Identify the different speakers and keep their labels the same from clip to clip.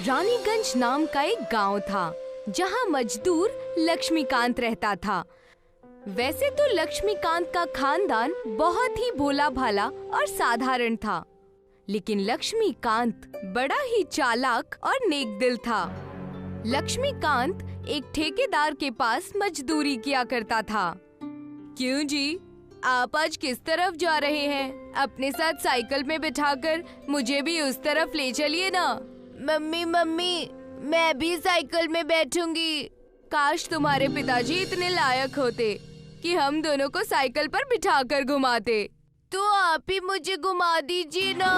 Speaker 1: रानीगंज नाम का एक गांव था जहां मजदूर लक्ष्मीकांत रहता था। वैसे तो लक्ष्मीकांत का खानदान बहुत ही भोला भाला और साधारण था, लेकिन लक्ष्मीकांत बड़ा ही चालाक और नेकदिल था। लक्ष्मीकांत एक ठेकेदार के पास मजदूरी किया करता था। क्यों जी, आप आज किस तरफ जा रहे हैं? अपने साथ साइकिल में बिठाकर मुझे भी उस तरफ ले चलिए ना। मम्मी मैं भी साइकिल में बैठूंगी। काश तुम्हारे पिताजी इतने लायक होते कि हम दोनों को साइकिल पर बिठाकर घुमाते। तो आप ही मुझे घुमा दीजिए ना।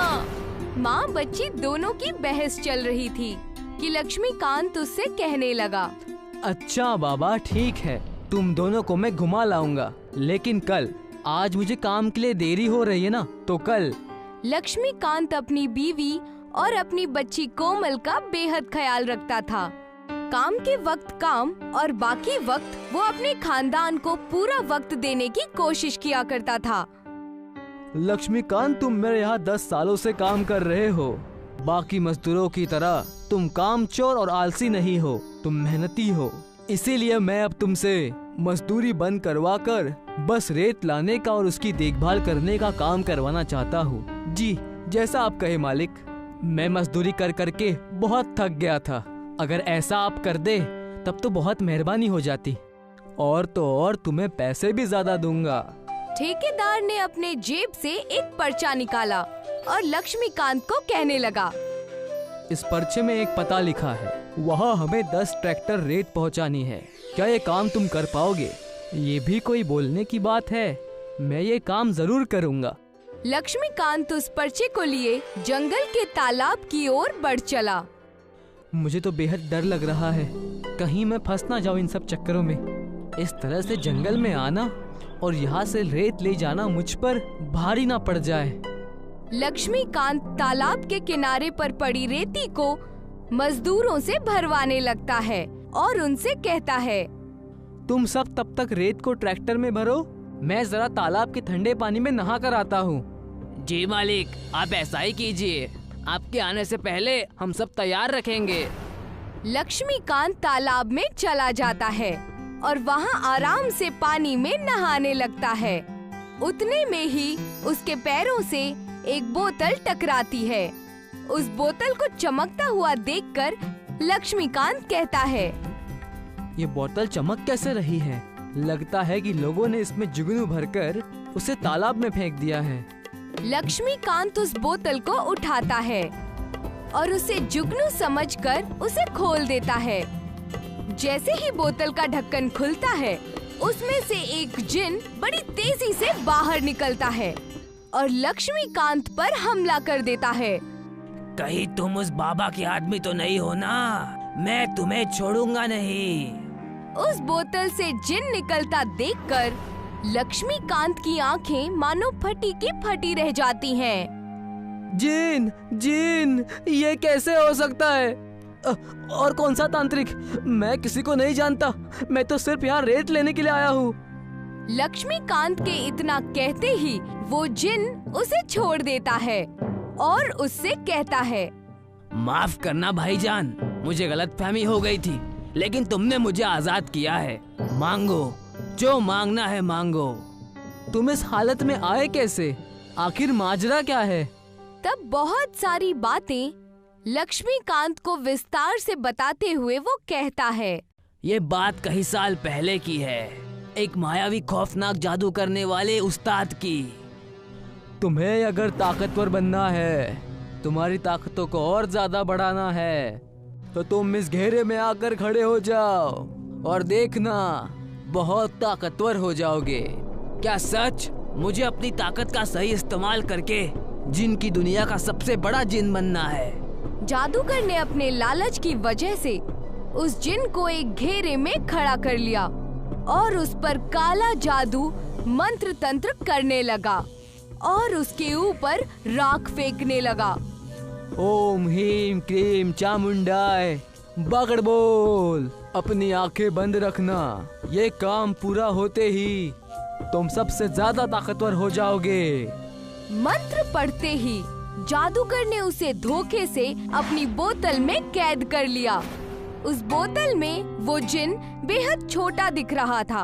Speaker 1: माँ बच्ची दोनों की बहस चल रही थी कि लक्ष्मीकांत उससे कहने लगा,
Speaker 2: अच्छा बाबा ठीक है, तुम दोनों को मैं घुमा लाऊंगा, लेकिन कल। आज मुझे काम के लिए देरी हो रही है ना, तो कल।
Speaker 1: लक्ष्मीकांत अपनी बीवी और अपनी बच्ची कोमल का बेहद ख्याल रखता था। काम के वक्त काम और बाकी वक्त वो अपने खानदान को पूरा वक्त देने की कोशिश किया करता था।
Speaker 2: लक्ष्मीकांत, तुम मेरे यहाँ 10 सालों से काम कर रहे हो। बाकी मजदूरों की तरह तुम कामचोर और आलसी नहीं हो, तुम मेहनती हो। इसीलिए मैं अब तुमसे मजदूरी बंद करवा कर बस रेत लाने का और उसकी देखभाल करने का काम करवाना चाहता हूँ। जी, जैसा आप कहे मालिक। मैं मजदूरी कर करके बहुत थक गया था। अगर ऐसा आप कर दे तब तो बहुत मेहरबानी हो जाती, और तो और तुम्हें पैसे भी ज्यादा दूंगा।
Speaker 1: ठेकेदार ने अपने जेब से एक पर्चा निकाला और लक्ष्मीकांत को कहने लगा,
Speaker 2: इस पर्चे में एक पता लिखा है, वहाँ हमें 10 ट्रैक्टर रेत पहुँचानी है। क्या ये काम तुम कर पाओगे? ये भी कोई बोलने की बात है? मैं ये काम जरूर करूँगा।
Speaker 1: लक्ष्मीकांत उस पर्चे को लिए जंगल के तालाब की ओर बढ़ चला।
Speaker 2: मुझे तो बेहद डर लग रहा है, कहीं मैं फंस ना जाऊं इन सब चक्करों में। इस तरह से जंगल में आना और यहाँ से रेत ले जाना मुझ पर भारी ना पड़ जाए।
Speaker 1: लक्ष्मीकांत तालाब के किनारे पर पड़ी रेती को मजदूरों से भरवाने लगता है और उनसे कहता है,
Speaker 2: तुम सब तब तक रेत को ट्रैक्टर में भरो, मैं जरा तालाब के ठंडे पानी में नहा कर आता हूँ। जी मालिक, आप ऐसा ही कीजिए, आपके आने से पहले हम सब तैयार रखेंगे।
Speaker 1: लक्ष्मीकांत तालाब में चला जाता है और वहाँ आराम से पानी में नहाने लगता है। उतने में ही उसके पैरों से एक बोतल टकराती है। उस बोतल को चमकता हुआ देखकर लक्ष्मीकांत कहता है,
Speaker 2: ये बोतल चमक कैसे रही है? लगता है कि लोगों ने इसमें जुगनू भरकर उसे तालाब में फेंक दिया है।
Speaker 1: लक्ष्मीकांत उस बोतल को उठाता है और उसे जुगनू समझकर उसे खोल देता है। जैसे ही बोतल का ढक्कन खुलता है, उसमें से एक जिन बड़ी तेजी से बाहर निकलता है और लक्ष्मीकांत पर हमला कर देता है।
Speaker 3: कहीं तुम उस बाबा के आदमी तो नहीं हो ना? मैं तुम्हें छोड़ूंगा नहीं।
Speaker 1: उस बोतल से जिन निकलता देखकर लक्ष्मीकांत की आंखें मानो फटी की फटी रह जाती हैं।
Speaker 2: जिन, ये कैसे हो सकता है? और कौन सा तांत्रिक? मैं किसी को नहीं जानता, मैं तो सिर्फ यहाँ रेत लेने के लिए आया हूँ।
Speaker 1: लक्ष्मीकांत के इतना कहते ही वो जिन उसे छोड़ देता है और उससे कहता है,
Speaker 3: माफ करना भाईजान, मुझे गलतफहमी हो गई थी, लेकिन तुमने मुझे आजाद किया है। मांगो, जो मांगना है मांगो।
Speaker 2: तुम इस हालत में आए कैसे? आखिर माजरा क्या है?
Speaker 1: तब बहुत सारी बातें लक्ष्मीकांत को विस्तार से बताते हुए वो कहता है,
Speaker 3: ये बात कई साल पहले की है, एक मायावी खौफनाक जादू करने वाले उस्ताद की।
Speaker 2: तुम्हें अगर ताकतवर बनना है, तुम्हारी ताकतों को और ज्यादा बढ़ाना है, तो तुम इस घेरे में आकर खड़े हो जाओ और देखना बहुत ताकतवर हो जाओगे।
Speaker 3: क्या सच? मुझे अपनी ताकत का सही इस्तेमाल करके जिन की दुनिया का सबसे बड़ा जिन बनना है।
Speaker 1: जादूगर ने अपने लालच की वजह से उस जिन को एक घेरे में खड़ा कर लिया और उस पर काला जादू मंत्र तंत्र करने लगा और उसके ऊपर राख फेंकने लगा।
Speaker 2: ओम ह्रीम क्रीम चामुंडाय, बागड़ बोल। अपनी आंखें बंद रखना, ये काम पूरा होते ही तुम सबसे ज्यादा ताकतवर हो जाओगे।
Speaker 1: मंत्र पढ़ते ही जादूगर ने उसे धोखे से अपनी बोतल में कैद कर लिया। उस बोतल में वो जिन बेहद छोटा दिख रहा था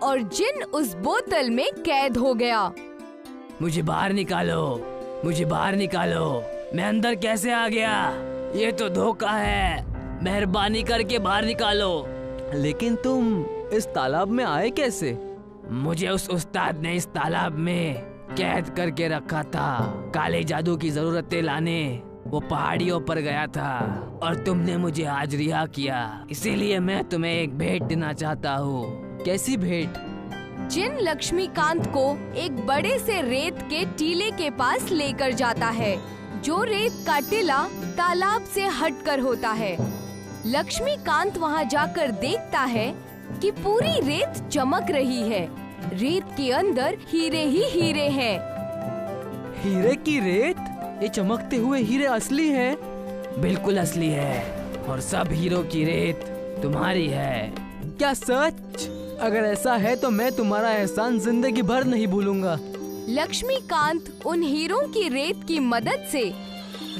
Speaker 1: और जिन उस बोतल में कैद हो गया।
Speaker 3: मुझे बाहर निकालो, मुझे बाहर निकालो, मैं अंदर कैसे आ गया? ये तो धोखा है, मेहरबानी करके बाहर निकालो।
Speaker 2: लेकिन तुम इस तालाब में आए कैसे?
Speaker 3: मुझे उस उस्ताद ने इस तालाब में कैद करके रखा था। काले जादू की जरूरतें लाने वो पहाड़ियों पर गया था और तुमने मुझे आज रिहा किया। इसीलिए मैं तुम्हें एक भेंट देना चाहता हूँ।
Speaker 2: कैसी भेंट?
Speaker 1: जिन लक्ष्मीकांत को एक बड़े से रेत के टीले के पास लेकर जाता है, जो रेत का टीला तालाब से हटकर होता है। लक्ष्मीकांत वहाँ जाकर देखता है कि पूरी रेत चमक रही है। रेत के अंदर हीरे ही हीरे हैं।
Speaker 2: हीरे की रेत? ये चमकते हुए हीरे असली हैं?
Speaker 3: बिल्कुल असली है और सब हीरो की रेत तुम्हारी है।
Speaker 2: क्या सच? अगर ऐसा है तो मैं तुम्हारा एहसान जिंदगी भर नहीं भूलूंगा।
Speaker 1: लक्ष्मीकांत उन हीरों की रेत की मदद से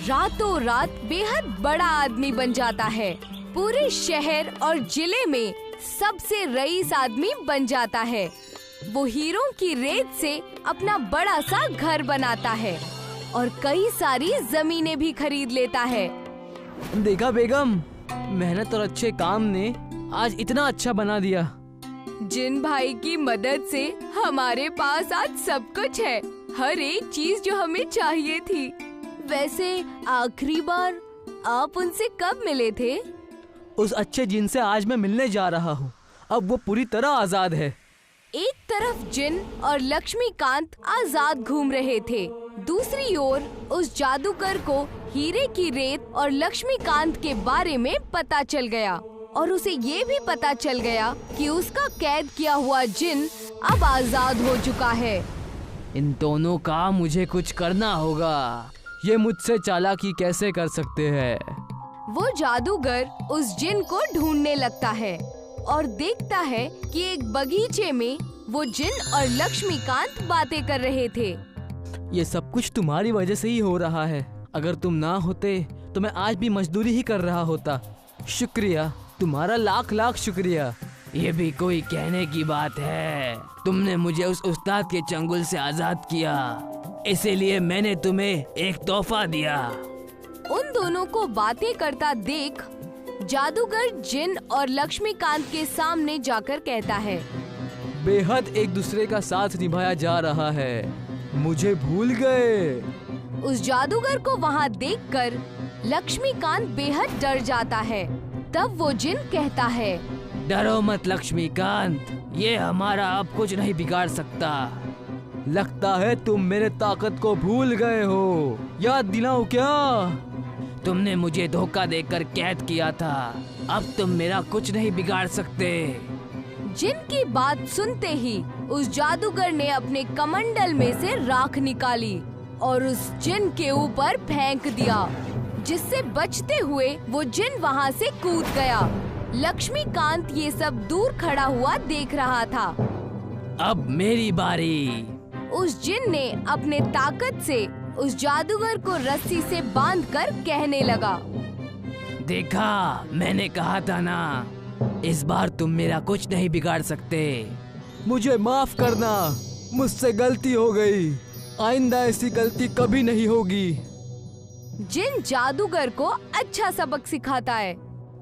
Speaker 1: रातों रात बेहद बड़ा आदमी बन जाता है। पूरे शहर और जिले में सबसे रईस आदमी बन जाता है। वो हीरों की रेत से अपना बड़ा सा घर बनाता है और कई सारी जमीनें भी खरीद लेता है।
Speaker 2: देखा बेगम, मेहनत और अच्छे काम ने आज इतना अच्छा बना दिया।
Speaker 1: जिन भाई की मदद से हमारे पास आज सब कुछ है, हर एक चीज जो हमें चाहिए थी। वैसे आखिरी बार आप उनसे कब मिले थे?
Speaker 2: उस अच्छे जिन से आज मैं मिलने जा रहा हूँ। अब वो पूरी तरह आजाद है।
Speaker 1: एक तरफ जिन और लक्ष्मीकांत आजाद घूम रहे थे, दूसरी ओर उस जादूगर को हीरे की रेत और लक्ष्मीकांत के बारे में पता चल गया और उसे ये भी पता चल गया कि उसका कैद किया हुआ जिन अब आजाद हो चुका है।
Speaker 3: इन दोनों का मुझे कुछ करना होगा।
Speaker 2: ये मुझसे चालाकी कैसे कर सकते हैं?
Speaker 1: वो जादूगर उस जिन को ढूंढने लगता है और देखता है कि एक बगीचे में वो जिन और लक्ष्मीकांत बातें कर रहे थे।
Speaker 2: ये सब कुछ तुम्हारी वजह से ही हो रहा है। अगर तुम ना होते तो मैं आज भी मजदूरी ही कर रहा होता। शुक्रिया, तुम्हारा लाख लाख शुक्रिया।
Speaker 3: ये भी कोई कहने की बात है? तुमने मुझे उस उस्ताद के चंगुल से आजाद किया, इसीलिए मैंने तुम्हें एक तोहफा दिया।
Speaker 1: उन दोनों को बातें करता देख जादूगर जिन और लक्ष्मीकांत के सामने जाकर कहता है,
Speaker 2: बेहद एक दूसरे का साथ निभाया जा रहा है। मुझे भूल गए।
Speaker 1: उस जादूगर को वहाँ देखकर लक्ष्मीकांत बेहद डर जाता है। तब वो जिन कहता है,
Speaker 3: डरो मत लक्ष्मीकांत, ये हमारा अब कुछ नहीं बिगाड़ सकता।
Speaker 2: लगता है तुम मेरे ताकत को भूल गए हो। याद दिलाऊं क्या?
Speaker 3: तुमने मुझे धोखा देकर कैद किया था, अब तुम मेरा कुछ नहीं बिगाड़ सकते।
Speaker 1: जिन की बात सुनते ही उस जादूगर ने अपने कमंडल में से राख निकाली और उस जिन के ऊपर फेंक दिया, जिससे बचते हुए वो जिन वहाँ से कूद गया। लक्ष्मीकांत ये सब दूर खड़ा हुआ देख रहा था।
Speaker 3: अब मेरी बारी।
Speaker 1: उस जिन ने अपने ताकत से उस जादूगर को रस्सी से बांधकर कहने लगा,
Speaker 3: देखा, मैंने कहा था ना, इस बार तुम मेरा कुछ नहीं बिगाड़ सकते।
Speaker 2: मुझे माफ करना, मुझसे गलती हो गई। आइंदा ऐसी गलती कभी नहीं होगी।
Speaker 1: जिन जादूगर को अच्छा सबक सिखाता है।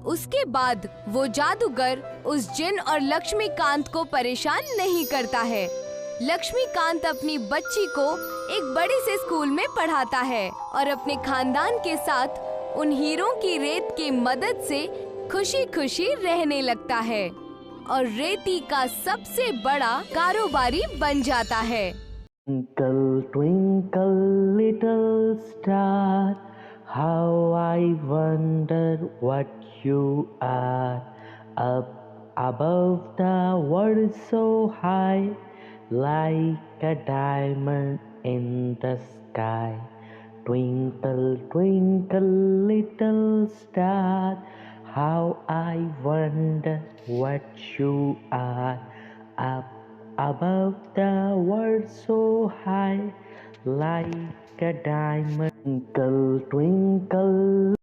Speaker 1: उसके बाद वो जादूगर उस जिन और लक्ष्मीकांत को परेशान नहीं करता है। लक्ष्मीकांत अपनी बच्ची को एक बड़े से स्कूल में पढ़ाता है और अपने खानदान के साथ उन हीरों की रेत की मदद से खुशी खुशी रहने लगता है और रेती का सबसे बड़ा कारोबारी बन जाता है।
Speaker 4: Twinkle, twinkle, little star, how I wonder what you are. Up above the world so high, like a diamond in the sky. Twinkle, twinkle, little star, how I wonder what you are. Up above the world so high, like a diamond. Twinkle, twinkle.